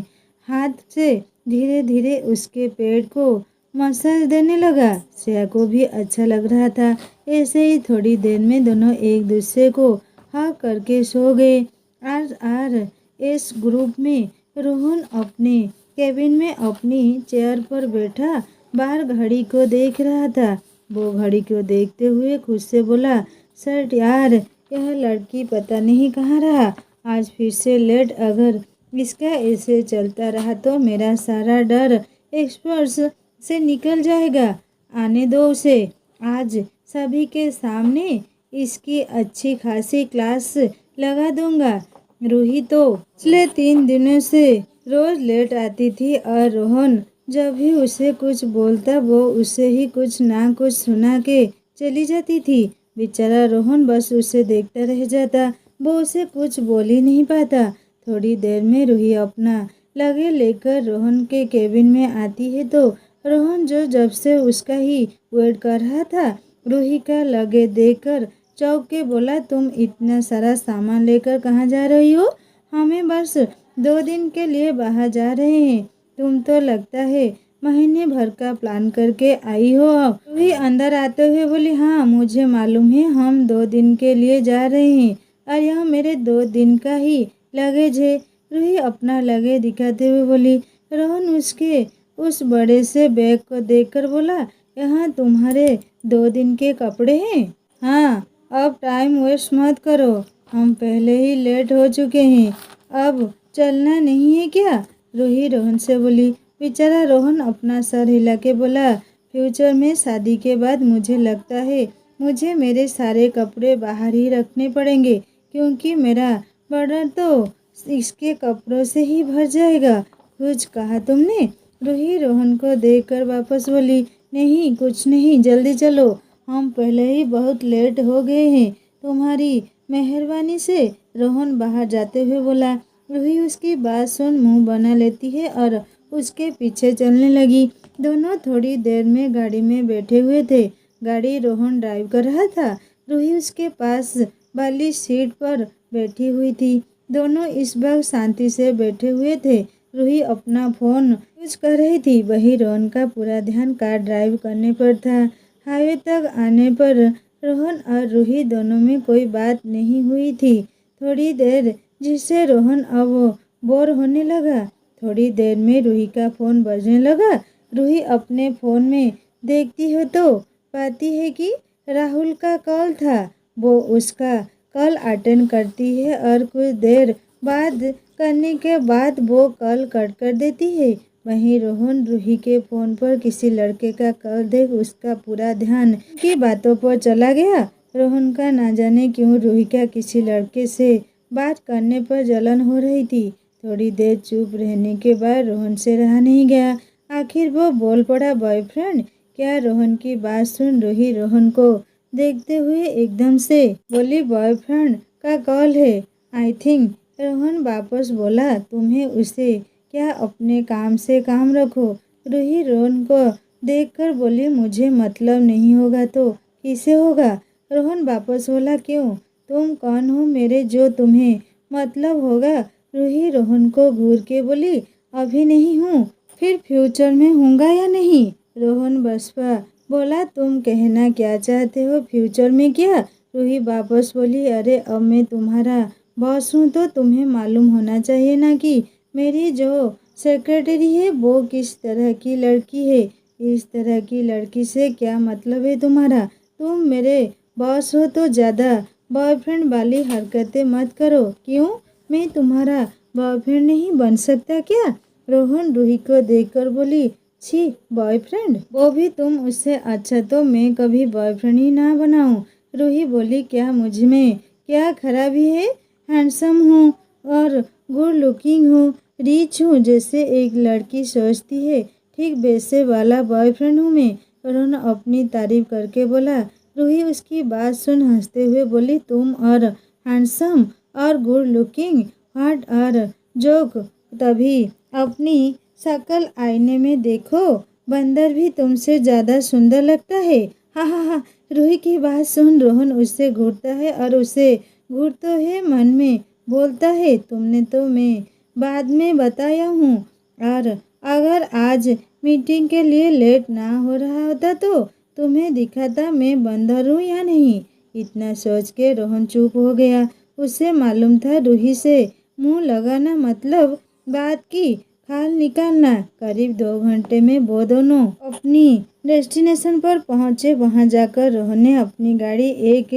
हाथ से धीरे धीरे उसके पेट को मसाज देने लगा। श्रेया को भी अच्छा लग रहा था। ऐसे ही थोड़ी देर में दोनों एक दूसरे को हग करके सो गए। RRS ग्रुप में रोहन अपने केबिन में अपनी चेयर पर बैठा बाहर घड़ी को देख रहा था। वो घड़ी को देखते हुए खुद से बोला, सर यार, यह लड़की पता नहीं कहाँ रहा। आज फिर से लेट। अगर इसका ऐसे चलता रहा तो मेरा सारा डर एक्सपर्ट्स से निकल जाएगा। आने दो उसे। आज सभी के सामने इसकी अच्छी खासी क्लास लगा दूंगा। रूही तो पिछले 3 दिनों से रोज लेट आती थी और रोहन जब भी उसे कुछ बोलता वो उसे ही कुछ ना कुछ सुना के चली जाती थी। बेचारा रोहन बस उसे देखता रह जाता। वो उसे कुछ बोल ही नहीं पाता। थोड़ी देर में रूही अपना लगे लेकर रोहन के केबिन में आती है तो रोहन जो जब से उसका ही वेट कर रहा था, रूही का लगे देखकर चौंक के बोला, तुम इतना सारा सामान लेकर कहाँ जा रही हो? हमें बस 2 दिन के लिए बाहर जा रहे हैं। तुम तो लगता है महीने भर का प्लान करके आई हो। रूही अंदर आते हुए बोली, हाँ मुझे मालूम है, हम 2 दिन के लिए जा रहे हैं और यह मेरे 2 दिन का ही लगेज है। रूही अपना लगेज दिखाते हुए बोली। रोहन उसके उस बड़े से बैग को देखकर बोला, यहाँ तुम्हारे 2 दिन के कपड़े हैं? हाँ, अब टाइम वेस्ट मत करो, हम पहले ही लेट हो चुके हैं। अब चलना नहीं है क्या? रूही रोहन से बोली। बेचारा रोहन अपना सर हिला के बोला, फ्यूचर में शादी के बाद मुझे लगता है मुझे मेरे सारे कपड़े बाहर ही रखने पड़ेंगे, क्योंकि मेरा बर्डन तो इसके कपड़ों से ही भर जाएगा। कुछ कहा तुमने? रूही रोहन को देखकर वापस बोली, नहीं कुछ नहीं, जल्दी चलो, हम पहले ही बहुत लेट हो गए हैं। तुम्हारी मेहरबानी से। रोहन बाहर जाते हुए बोला। रूही उसकी बात सुन मुंह बना लेती है और उसके पीछे चलने लगी। दोनों थोड़ी देर में गाड़ी में बैठे हुए थे। गाड़ी रोहन ड्राइव कर रहा था। रूही उसके पास वाली सीट पर बैठी हुई थी। दोनों इस वक्त शांति से बैठे हुए थे। रूही अपना फ़ोन यूज कर रही थी। वही रोहन का पूरा ध्यान कार ड्राइव करने पर था। हाईवे तक आने पर रोहन और रूही दोनों में कोई बात नहीं हुई थी। थोड़ी देर जिससे रोहन अब बोर होने लगा। थोड़ी देर में रूही का फ़ोन बजने लगा। रूही अपने फ़ोन में देखती हो तो पाती है कि राहुल का कॉल था। वो उसका कॉल अटेंड करती है और कुछ देर बात करने के बाद वो कॉल कट कर देती है। वहीं रोहन रूही के फ़ोन पर किसी लड़के का कॉल देख उसका पूरा ध्यान की बातों पर चला गया। रोहन का ना जाने क्यों रूही का किसी लड़के से बात करने पर जलन हो रही थी। थोड़ी देर चुप रहने के बाद रोहन से रहा नहीं गया। आखिर वो बोल पड़ा, बॉयफ्रेंड क्या? रोहन की बात सुन रूही रोहन को देखते हुए एकदम से बोली, बॉयफ्रेंड का कॉल है आई थिंक। रोहन वापस बोला, तुम्हें उसे क्या? अपने काम से काम रखो। रूही रोहन को देखकर बोली, मुझे मतलब नहीं होगा तो किसे होगा? रोहन वापस बोला, क्यों? तुम कौन हो मेरे जो तुम्हें मतलब होगा? रूही रोहन को घूर के बोली, अभी नहीं हूँ, फिर फ्यूचर में होऊंगा या नहीं? रोहन बसपा बोला, तुम कहना क्या चाहते हो? फ्यूचर में क्या? रूही वापस बोली, अरे अब मैं तुम्हारा बॉस हूँ तो तुम्हें मालूम होना चाहिए ना कि मेरी जो सेक्रेटरी है वो किस तरह की लड़की है। इस तरह की लड़की से क्या मतलब है तुम्हारा? तुम मेरे बॉस हो तो ज़्यादा बॉयफ्रेंड वाली हरकतें मत करो। क्यों? मैं तुम्हारा बॉयफ्रेंड नहीं बन सकता क्या? रोहन रूही को देखकर बोली, छी बॉयफ्रेंड, वो भी तुम उससे अच्छा तो मैं कभी बॉयफ्रेंड ही ना बनाऊं। रूही बोली, क्या मुझ में क्या खराबी है? हैंडसम हूँ और गुड लुकिंग हूँ, रिच हूँ जैसे एक लड़की सोचती है, ठीक वैसे वाला बॉयफ्रेंड हूँ मैं। रोहन अपनी तारीफ करके बोला। रूही उसकी बात सुन हंसते हुए बोली, तुम और हैंडसम और good looking, what are joke. तभी अपनी शक्ल आईने में देखो, बंदर भी तुमसे ज़्यादा सुंदर लगता है। हा हा हा। रूही की बात सुन रोहन उससे घूरता है और उसे घूरते हुए मन में बोलता है, तुमने तो मैं बाद में बताया हूँ, और अगर आज मीटिंग के लिए लेट ना हो रहा होता तो तुम्हें दिखाता मैं बंदर हूँ या नहीं। इतना सोच के रोहन चुप हो गया। उसे मालूम था रूही से मुंह लगाना मतलब बात की खाल निकालना। करीब 2 घंटे में वो दोनों अपनी डेस्टिनेशन पर पहुंचे। वहां जाकर रोहन ने अपनी गाड़ी एक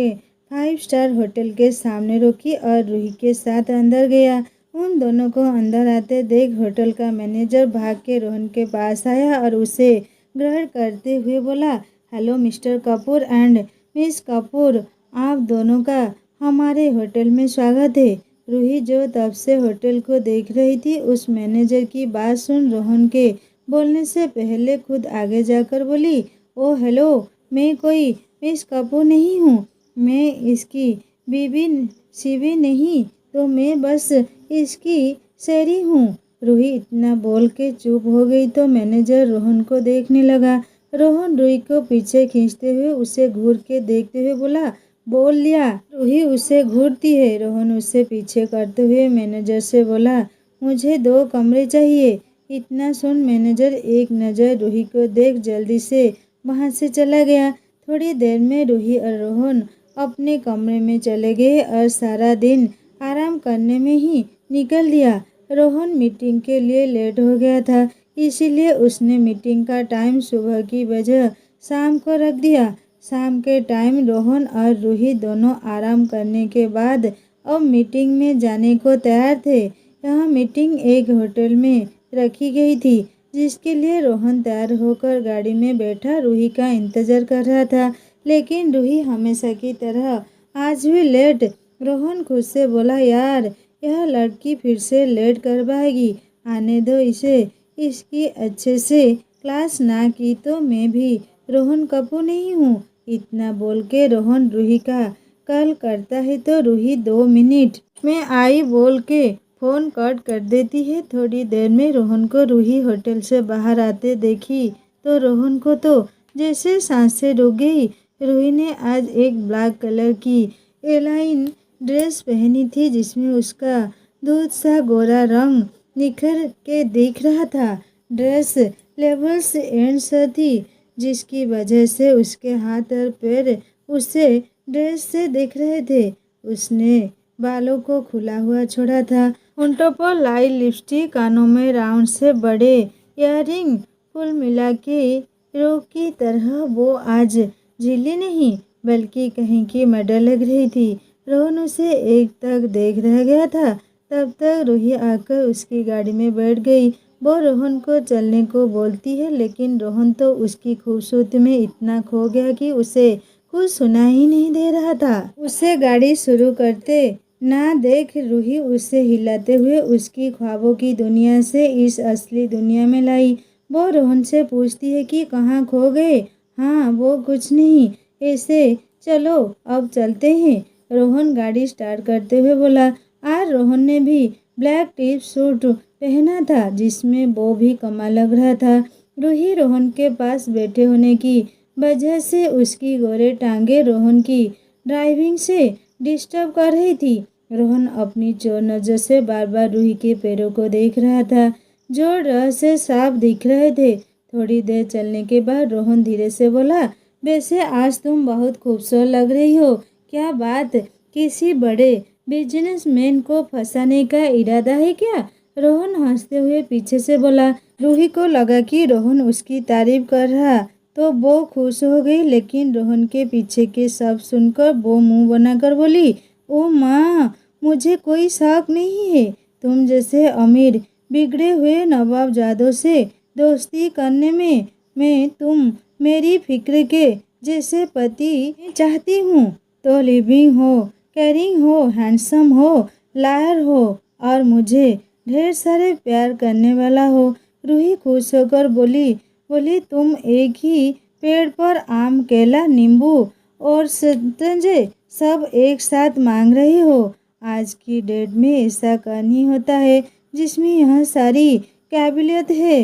5 स्टार होटल के सामने रोकी और रूही के साथ अंदर गया। उन दोनों को अंदर आते देख होटल का मैनेजर भाग के रोहन के पास आया और उसे ग्रहण करते हुए बोला, hello mister Kapoor and miss Kapoor, आप दोनों का हमारे होटल में स्वागत है। रूही जो तब से होटल को देख रही थी, उस मैनेजर की बात सुन रोहन के बोलने से पहले खुद आगे जाकर बोली, ओ हेलो, मैं कोई मिस कपूर नहीं हूँ, मैं इसकी बीबी शिवी नहीं तो मैं बस इसकी शेरी हूँ। रूही इतना बोल के चुप हो गई तो मैनेजर रोहन को देखने लगा। रोहन रूही को पीछे खींचते हुए उसे घूर के देखते हुए बोला, बोल लिया। रूही उसे घूरती है। रोहन उसे पीछे करते हुए मैनेजर से बोला, मुझे 2 कमरे चाहिए। इतना सुन मैनेजर एक नज़र रूही को देख जल्दी से वहाँ से चला गया। थोड़ी देर में रूही और रोहन अपने कमरे में चले गए और सारा दिन आराम करने में ही निकल दिया। रोहन मीटिंग के लिए लेट हो गया था, इसीलिए उसने मीटिंग का टाइम सुबह की बजाय शाम को रख दिया। शाम के टाइम रोहन और रूही दोनों आराम करने के बाद अब मीटिंग में जाने को तैयार थे। यह मीटिंग एक होटल में रखी गई थी, जिसके लिए रोहन तैयार होकर गाड़ी में बैठा रूही का इंतजार कर रहा था। लेकिन रूही हमेशा की तरह आज भी लेट। रोहन खुद से बोला, यार यह लड़की फिर से लेट करवाएगी, आने दो इसे, इसकी अच्छे से क्लास ना की तो मैं भी रोहन कपूर नहीं हूँ। इतना बोल के रोहन रूही का कॉल करता है तो रूही 2 मिनट में आई बोल के फ़ोन कट कर देती है। थोड़ी देर में रोहन को रूही होटल से बाहर आते देखी तो रोहन को तो जैसे सांसें रुक गई। रूही ने आज एक ब्लैक कलर की एलाइन ड्रेस पहनी थी, जिसमें उसका दूध सा गोरा रंग निखर के दिख रहा था। ड्रेस लेवल्स एंड सा थी, जिसकी वजह से उसके हाथ और पैर उसे ड्रेस से दिख रहे थे। उसने बालों को खुला हुआ छोड़ा था, होंठों पर लाल लिपस्टिक, कानों में राउंड से बड़े इयररिंग, कुल मिला के रोक की तरह वो आज झिल्ली नहीं बल्कि कहीं की मॉडल लग रही थी। रोहन उसे एक तक देख रह गया था। तब तक रूही आकर उसकी गाड़ी में बैठ गई। वो रोहन को चलने को बोलती है, लेकिन रोहन तो उसकी खूबसूरती में इतना खो गया कि उसे कुछ सुना ही नहीं दे रहा था। उसे गाड़ी शुरू करते ना देख रूही उसे हिलाते हुए उसकी ख्वाबों की दुनिया से इस असली दुनिया में लाई। वो रोहन से पूछती है कि कहाँ खो गए। हाँ, वो कुछ नहीं, ऐसे चलो अब चलते हैं। रोहन गाड़ी स्टार्ट करते हुए बोला। आज रोहन ने भी ब्लैक टी सूट पहना था, जिसमें वो भी कमाल लग रहा था। रूही रोहन के पास बैठे होने की वजह से उसकी गोरे टांगे रोहन की ड्राइविंग से डिस्टर्ब कर रही थी। रोहन अपनी चोर नजर से बार बार रूही के पैरों को देख रहा था, जो रह से साफ दिख रहे थे। थोड़ी देर चलने के बाद रोहन धीरे से बोला, वैसे आज तुम बहुत खूबसूरत लग रही हो। क्या बात, किसी बड़े बिजनेसमैन को फंसाने का इरादा है क्या? रोहन हंसते हुए पीछे से बोला। रूही को लगा कि रोहन उसकी तारीफ कर रहा तो वो खुश हो गई, लेकिन रोहन के पीछे के शब्द सुनकर वो मुंह बनाकर बोली, ओ माँ, मुझे कोई शक नहीं है। तुम जैसे अमीर बिगड़े हुए नवाबजादों से दोस्ती करने में तुम मेरी फिक्र के जैसे पति चाहती हूँ तो लिविंग हो, कैरिंग हो, हैंडसम हो, लायर हो और मुझे ढेर सारे प्यार करने वाला हो। रूही खुश होकर बोली बोली तुम एक ही पेड़ पर आम, केला, नींबू और शतरंज सब एक साथ मांग रही हो। आज की डेट में ऐसा नहीं होता है जिसमें यह सारी काबिलियत है।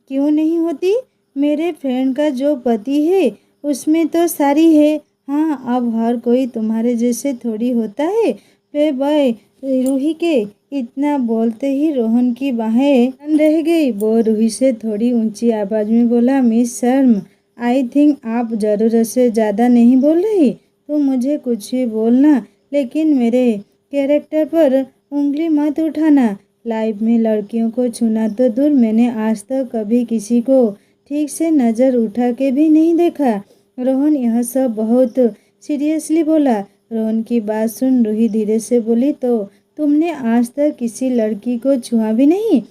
क्यों नहीं होती? मेरे फ्रेंड का जो पति है उसमें तो सारी है। हाँ, अब हर कोई तुम्हारे जैसे थोड़ी होता है प्ले बॉय। रूही के इतना बोलते ही रोहन की बाहें बंद रह गई। वो रूही से थोड़ी ऊंची आवाज में बोला, मिस शर्म, आई थिंक आप ज़रूरत से ज़्यादा नहीं बोल रही। तो मुझे कुछ भी बोलना, लेकिन मेरे कैरेक्टर पर उंगली मत उठाना। लाइफ में लड़कियों को छूना तो दूर, मैंने आज तक कभी किसी को ठीक से नज़र उठा के भी नहीं देखा। रोहन यह सब बहुत सीरियसली बोला। रोहन की बात सुन रूही धीरे से बोली, तो तुमने आज तक किसी लड़की को छुआ भी नहीं?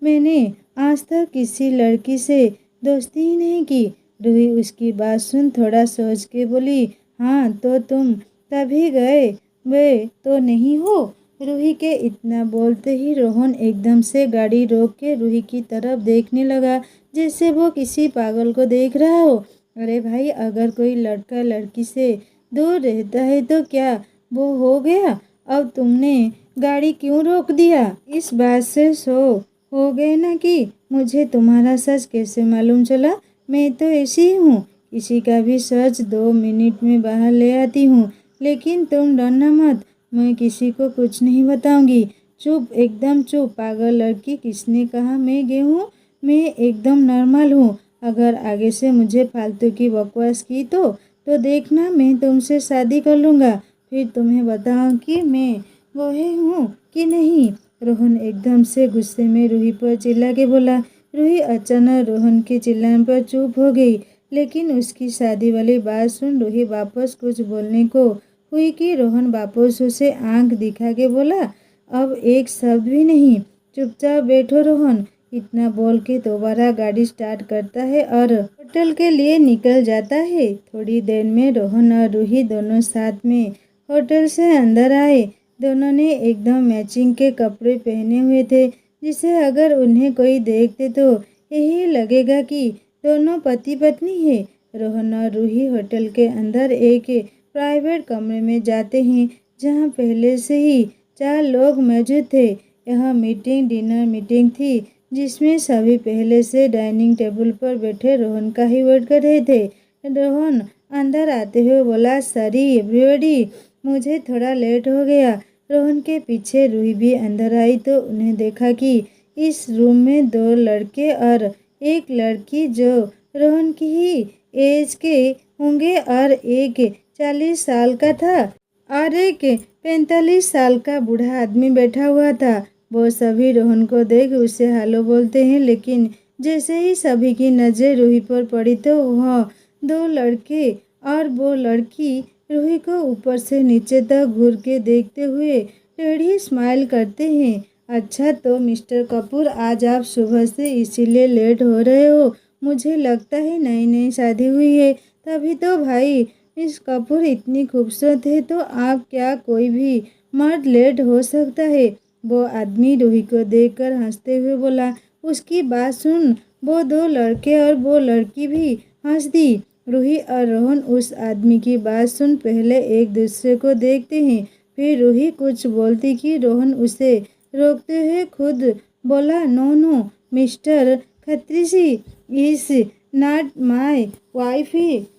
मैंने आज तक किसी लड़की से दोस्ती ही नहीं की। रूही उसकी बात सुन थोड़ा सोच के बोली, हाँ तो तुम तभी गए वे तो नहीं हो। रूही के इतना बोलते ही रोहन एकदम से गाड़ी रोक के रूही की तरफ देखने लगा, जैसे वो किसी पागल को देख रहा हो। अरे भाई, अगर कोई लड़का लड़की से दूर रहता है तो क्या वो हो गया? अब तुमने गाड़ी क्यों रोक दिया? इस बात से सो हो गए ना कि मुझे तुम्हारा सच कैसे मालूम चला? मैं तो ऐसी ही हूँ, किसी का भी सच 2 मिनट में बाहर ले आती हूँ। लेकिन तुम डरना मत, मैं किसी को कुछ नहीं बताऊंगी। चुप, एकदम चुप। पागल लड़की, किसने कहा मैं गे हूँ? मैं एकदम नॉर्मल हूँ। अगर आगे से मुझे फालतू की बकवास की तो देखना, मैं तुमसे शादी कर लूँगा। फिर तुम्हें बताऊँ कि मैं वही हूँ कि नहीं। रोहन एकदम से गुस्से में रूही पर चिल्ला के बोला। रूही अचानक रोहन के चिल्लाने पर चुप हो गई, लेकिन उसकी शादी वाली बात सुन रूही वापस कुछ बोलने को हुई कि रोहन वापस उसे आंख दिखा के बोला, अब एक शब्द भी नहीं, चुपचाप बैठो। रोहन इतना बोल के दोबारा गाड़ी स्टार्ट करता है और होटल के लिए निकल जाता है। थोड़ी देर में रोहन और रूही दोनों साथ में होटल से अंदर आए। दोनों ने एकदम मैचिंग के कपड़े पहने हुए थे, जिसे अगर उन्हें कोई देखते तो यही लगेगा कि दोनों पति पत्नी है। रोहन और रूही होटल के अंदर एक प्राइवेट कमरे में जाते हैं, जहां पहले से ही 4 लोग मौजूद थे। यह मीटिंग डिनर मीटिंग थी, जिसमें सभी पहले से डाइनिंग टेबल पर बैठे रोहन का ही वेट कर रहे थे। रोहन अंदर आते हुए बोला, सॉरी एवरीबॉडी, मुझे थोड़ा लेट हो गया। रोहन के पीछे रूही भी अंदर आई तो उन्हें देखा कि इस रूम में 2 लड़के और एक लड़की जो रोहन की ही एज के होंगे, और एक 40 साल का था और एक 45 साल का बूढ़ा आदमी बैठा हुआ था। वो सभी रोहन को देख उसे हेलो बोलते हैं, लेकिन जैसे ही सभी की नज़र रूही पर पड़ी तो वह 2 लड़के और वो लड़की रूही को ऊपर से नीचे तक घूर के देखते हुए टेढ़ी स्माइल करते हैं। अच्छा तो मिस्टर कपूर, आज आप सुबह से इसीलिए लेट हो रहे हो? मुझे लगता है नई नई शादी हुई है, तभी तो। भाई मिस कपूर इतनी खूबसूरत है तो आप क्या कोई भी मर्द लेट हो सकता है? वो आदमी रूही को देखकर हंसते हुए बोला। उसकी बात सुन वो 2 लड़के और वो लड़की भी हंस दी। रूही और रोहन उस आदमी की बात सुन पहले एक दूसरे को देखते हैं, फिर रूही कुछ बोलती कि रोहन उसे रोकते हुए खुद बोला, no no mister Khatri is not my wife,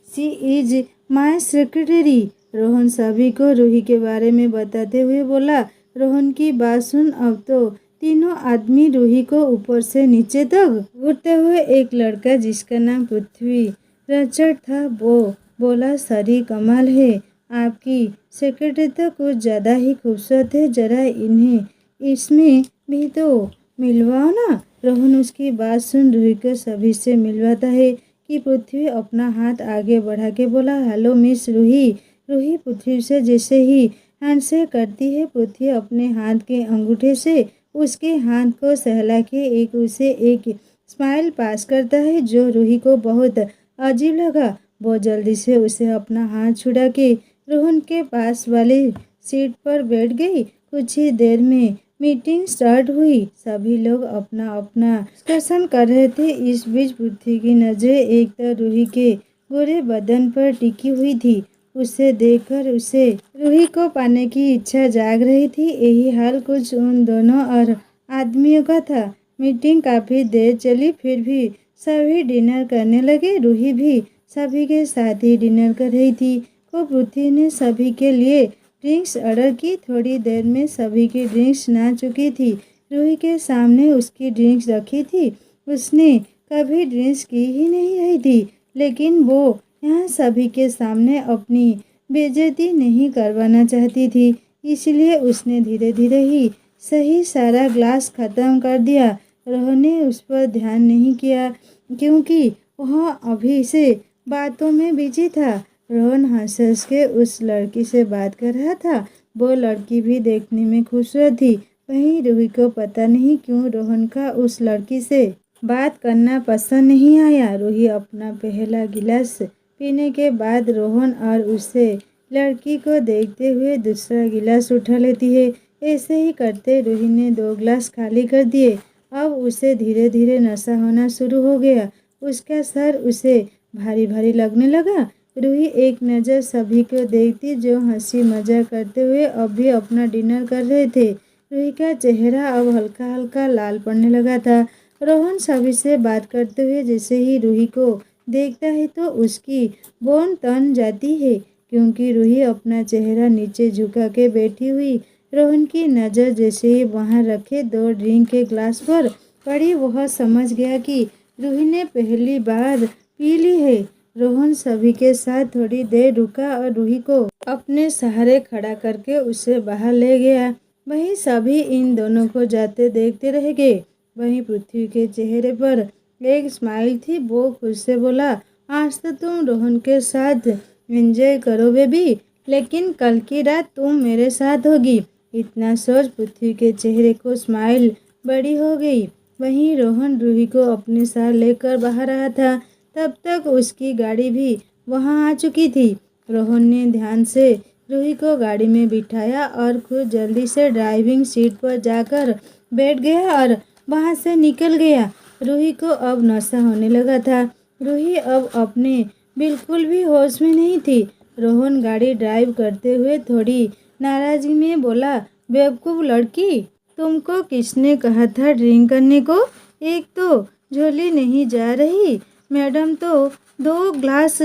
she is my secretary. Rohan सभी को रूही के बारे में बताते हुए बोला। रोहन की बात सुन अब तो तीनों आदमी रूही को ऊपर से नीचे तक घूरते हुए एक लड़का जिसका नाम पृथ्वी रचट था, वो बोला, सारी कमाल है, आपकी सेक्रेटरी तो कुछ ज़्यादा ही खूबसूरत है, जरा इन्हें इसमें भी तो मिलवाओ ना। रोहन उसकी बात सुन रूही को सभी से मिलवाता है कि पृथ्वी अपना हाथ आगे बढ़ा के बोला, हेलो मिस रूही। रूही पृथ्वी से जैसे ही हैंडशेक करती है, पृथ्वी अपने हाथ के अंगूठे से उसके हाथ को सहला के उसे एक स्माइल पास करता है, जो रूही को बहुत अजीब लगा। वो जल्दी से उसे अपना हाथ छुड़ा के रोहन के पास वाली सीट पर बैठ गई। कुछ ही देर में मीटिंग स्टार्ट हुई। सभी लोग अपना अपना डिस्कशन कर रहे थे। इस बीच पृथ्वी की नजरें एक तरह रूही के गोरे बदन पर टिकी हुई थी। उसे देखकर उसे रूही को पाने की इच्छा जाग रही थी। यही हाल कुछ उन दोनों और आदमियों का था। मीटिंग काफी देर चली, फिर भी सभी डिनर करने लगे। रूही भी सभी के साथ ही डिनर कर रही थी। तो पृथ्वी ने सभी के लिए ड्रिंक्स ऑर्डर की। थोड़ी देर में सभी की ड्रिंक्स ना चुकी थी। रूही के सामने उसकी ड्रिंक्स रखी थी। उसने कभी ड्रिंक्स की ही नहीं रही थी, लेकिन वो यहाँ सभी के सामने अपनी बेइज्जती नहीं करवाना चाहती थी, इसलिए उसने धीरे धीरे ही सही सारा ग्लास खत्म कर दिया। रोहन ने उस पर ध्यान नहीं किया क्योंकि वह अभी से बातों में बिजी था। रोहन हंस हंस के उस लड़की से बात कर रहा था। वो लड़की भी देखने में खूबसूरत थी। वहीं रूही को पता नहीं क्यों रोहन का उस लड़की से बात करना पसंद नहीं आया। रूही अपना पहला गिलास पीने के बाद रोहन और उसे लड़की को देखते हुए दूसरा गिलास उठा लेती है। ऐसे ही करते रूही ने 2 गिलास खाली कर दिए। अब उसे धीरे धीरे नशा होना शुरू हो गया। उसका सर उसे भारी भारी लगने लगा। रूही एक नज़र सभी को देखती जो हंसी मजाक करते हुए अब भी अपना डिनर कर रहे थे। रूही का चेहरा अब हल्का हल्का लाल पड़ने लगा था। रोहन सभी से बात करते हुए जैसे ही रूही को देखता है तो उसकी बोन तन जाती है, क्योंकि रूही अपना चेहरा नीचे झुका के बैठी हुई। रोहन की नज़र जैसे ही वहाँ रखे 2 ड्रिंक के ग्लास पर पड़ी, वह समझ गया कि रूही ने पहली बार पी ली है। रोहन सभी के साथ थोड़ी देर रुका और रूही को अपने सहारे खड़ा करके उसे बाहर ले गया। वहीं सभी इन दोनों को जाते देखते रह गए। वहीं पृथ्वी के चेहरे पर एक स्माइल थी। वो खुद से बोला, आज तो तुम रोहन के साथ एंजॉय करो बेबी, लेकिन कल की रात तुम मेरे साथ होगी। इतना सोच पृथ्वी के चेहरे को स्माइल बड़ी हो गई। वहीं रोहन रूही को अपने साथ लेकर बाहर आया था। तब तक उसकी गाड़ी भी वहां आ चुकी थी। रोहन ने ध्यान से रूही को गाड़ी में बिठाया और खुद जल्दी से ड्राइविंग सीट पर जाकर बैठ गया और वहां से निकल गया। रूही को अब नशा होने लगा था। रूही अब अपने बिल्कुल भी होश में नहीं थी। रोहन गाड़ी ड्राइव करते हुए थोड़ी नाराजगी में बोला, बेवकूफ़ लड़की, तुमको किसने कहा था ड्रिंक करने को? एक तो झोली नहीं जा रही, मैडम तो 2 ग्लास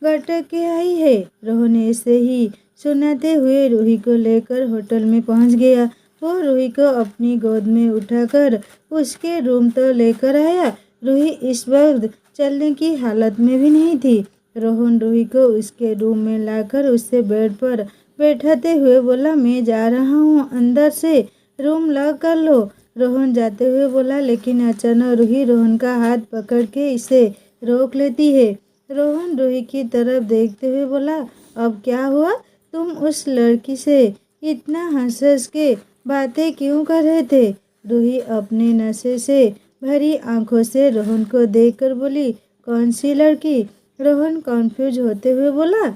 गटक के आई है। रोहन ऐसे ही सुनाते हुए रूही को लेकर होटल में पहुंच गया। वो रूही को अपनी गोद में उठाकर उसके रूम तो लेकर आया। रूही इस वक्त चलने की हालत में भी नहीं थी। रोहन रूही को उसके रूम में लाकर उसे बेड पर बैठाते हुए बोला, मैं जा रहा हूँ, अंदर से रूम लॉक कर लो। रोहन जाते हुए बोला, लेकिन अचानक रूही रोहन का हाथ पकड़ के इसे रोक लेती है। रोहन रूही की तरफ देखते हुए बोला, अब क्या हुआ? तुम उस लड़की से इतना हंस हंस के बातें क्यों कर रहे थे? रूही अपने नशे से भरी आंखों से रोहन को देखकर बोली, कौन सी लड़की? रोहन कॉन्फ्यूज होते हुए बोला,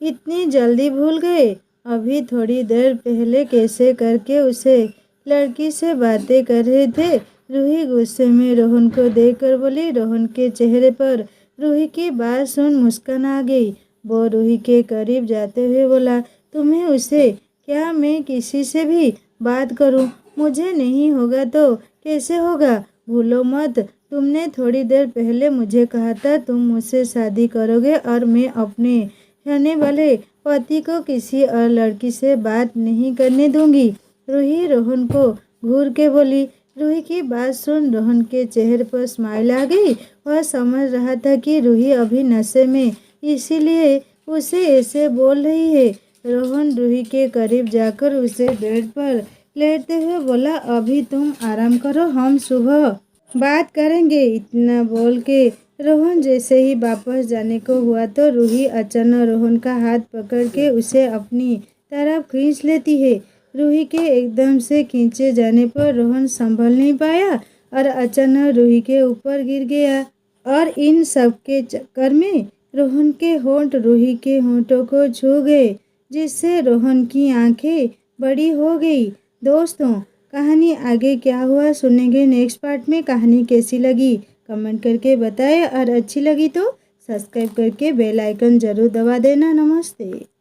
इतनी जल्दी भूल गए? अभी थोड़ी देर पहले कैसे करके उसे लड़की से बातें कर रहे थे। रूही गुस्से में रोहन को देखकर बोली। रोहन के चेहरे पर रूही की बात सुन मुस्कान आ गई। वो रूही के करीब जाते हुए बोला, तुम्हें उसे क्या मैं किसी से भी बात करूं? मुझे नहीं होगा तो कैसे होगा? भूलो मत, तुमने थोड़ी देर पहले मुझे कहा था तुम मुझसे शादी करोगे और मैं अपने रहने वाले पति को किसी और लड़की से बात नहीं करने दूंगी। रूही रोहन को घूर के बोली। रूही की बात सुन रोहन के चेहरे पर स्माइल आ गई। वह समझ रहा था कि रूही अभी नशे में, इसीलिए उसे ऐसे बोल रही है। रोहन रूही के करीब जाकर उसे बेड पर लेटते हुए बोला, अभी तुम आराम करो, हम सुबह बात करेंगे। इतना बोल के रोहन जैसे ही वापस जाने को हुआ तो रूही अचानक रोहन का हाथ पकड़ के उसे अपनी तरफ खींच लेती है। रूही के एकदम से खींचे जाने पर रोहन संभल नहीं पाया और अचानक रूही के ऊपर गिर गया। और इन सब के चक्कर में रोहन के होंठ रूही के होंठों को छू गए, जिससे रोहन की आंखें बड़ी हो गई। दोस्तों, कहानी आगे क्या हुआ सुनेंगे नेक्स्ट पार्ट में। कहानी कैसी लगी कमेंट करके बताएं और अच्छी लगी तो सब्सक्राइब करके बेल आइकन ज़रूर दबा देना। नमस्ते।